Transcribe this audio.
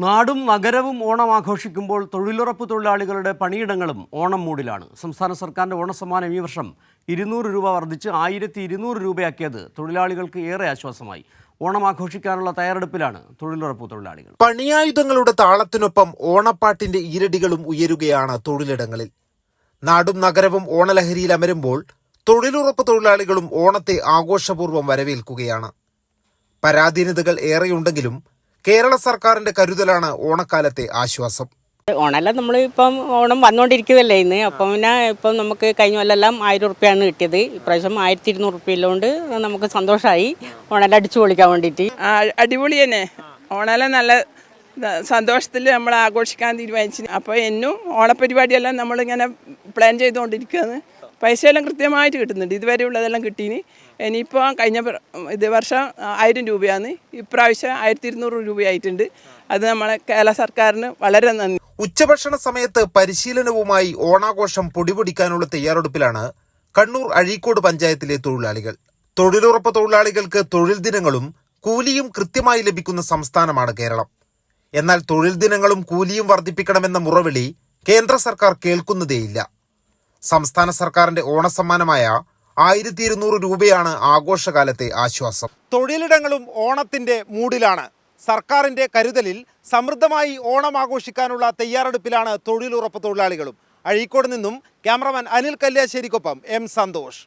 നാടും നഗരവും ഓണം ആഘോഷിക്കുമ്പോൾ തൊഴിലുറപ്പ് തൊഴിലാളികളുടെ പണിയിടങ്ങളും ഓണം മൂഡിലാണ്. സംസ്ഥാന സർക്കാരിന്റെ ഓണസമ്മാനം ഈ വർഷം 200 രൂപ വർദ്ധിച്ച് 1200 രൂപയാക്കിയത് തൊഴിലാളികൾക്ക് ഏറെ ആശ്വാസമായി. ഓണം ആഘോഷിക്കാനുള്ള തയ്യാറെടുപ്പിലാണ് തൊഴിലുറപ്പ് തൊഴിലാളികൾ. പണിയായുധങ്ങളുടെ താളത്തിനൊപ്പം ഓണപ്പാട്ടിന്റെ ഈരടികളും ഉയരുകയാണ് തൊഴിലിടങ്ങളിൽ. നാടും നഗരവും ഓണലഹരിയിൽ അമരുമ്പോൾ തൊഴിലുറപ്പ് തൊഴിലാളികളും ഓണത്തെ ആഘോഷപൂർവ്വം വരവേൽക്കുകയാണ്. പരാധീനതകൾ ഏറെയുണ്ടെങ്കിലും കേരള സർക്കാരിന്റെ കരുതലാണ് ഓണക്കാലത്തെ ആശ്വാസം. ഓണമെല്ലാം നമ്മൾ ഇപ്പം ഓണം വന്നുകൊണ്ടിരിക്കുകയല്ലേ ഇന്ന്. അപ്പം പിന്നെ ഇപ്പം നമുക്ക് കഴിഞ്ഞ കൊല്ലെല്ലാം 1000 റുപ്യാണ് കിട്ടിയത്. ഇപ്രാവശ്യം 1200 റുപ്യയിലുകൊണ്ട് നമുക്ക് സന്തോഷമായി ഓണമെല്ലാം അടിച്ചു പൊളിക്കാൻ വേണ്ടിയിട്ട്. അടിപൊളി തന്നെ. ഓണമെല്ലാം നല്ല സന്തോഷത്തിൽ നമ്മൾ ആഘോഷിക്കാൻ തീരുമാനിച്ചു. അപ്പോൾ എന്നും ഓണപരിപാടിയെല്ലാം നമ്മളിങ്ങനെ പ്ലാൻ ചെയ്തുകൊണ്ടിരിക്കുകയാണ്. പൈസയെല്ലാം കൃത്യമായിട്ട് കിട്ടുന്നുണ്ട്. ഇതുവരെ ഉള്ളതെല്ലാം കിട്ടീന്. ഇനിയിപ്പോൾ കഴിഞ്ഞ വർഷം 1000 രൂപയാണ്, ഇപ്രാവശ്യം 1200 രൂപയായിട്ടുണ്ട്. അത് നമ്മളെ കേരള സർക്കാരിന് വളരെ നന്ദി. ഉച്ചഭക്ഷണ സമയത്ത് പരിശീലനവുമായി ഓണാഘോഷം പൊടിപൊടിക്കാനുള്ള തയ്യാറെടുപ്പിലാണ് കണ്ണൂർ അഴീക്കോട് പഞ്ചായത്തിലെ തൊഴിലാളികൾ. തൊഴിലുറപ്പ് തൊഴിലാളികൾക്ക് തൊഴിൽ ദിനങ്ങളും കൂലിയും കൃത്യമായി ലഭിക്കുന്ന സംസ്ഥാനമാണ് കേരളം. എന്നാൽ തൊഴിൽ ദിനങ്ങളും കൂലിയും വർദ്ധിപ്പിക്കണമെന്ന മുറവിളി കേന്ദ്ര സർക്കാർ കേൾക്കുന്നതേയില്ല. സംസ്ഥാന സർക്കാരിന്റെ ഓണസമ്മാനമായ 1200 രൂപയാണ് ആഘോഷകാലത്തെ ആശ്വാസം. തൊഴിലിടങ്ങളും ഓണത്തിന്റെ മൂഡിലാണ്. സർക്കാരിന്റെ കരുതലിൽ സമൃദ്ധമായി ഓണം ആഘോഷിക്കാനുള്ള തയ്യാറെടുപ്പിലാണ് തൊഴിലുറപ്പ് തൊഴിലാളികളും. അഴീക്കോട് നിന്നും ക്യാമറമാൻ അനിൽ കല്യാശ്ശേരിക്കൊപ്പം എം സന്തോഷ്.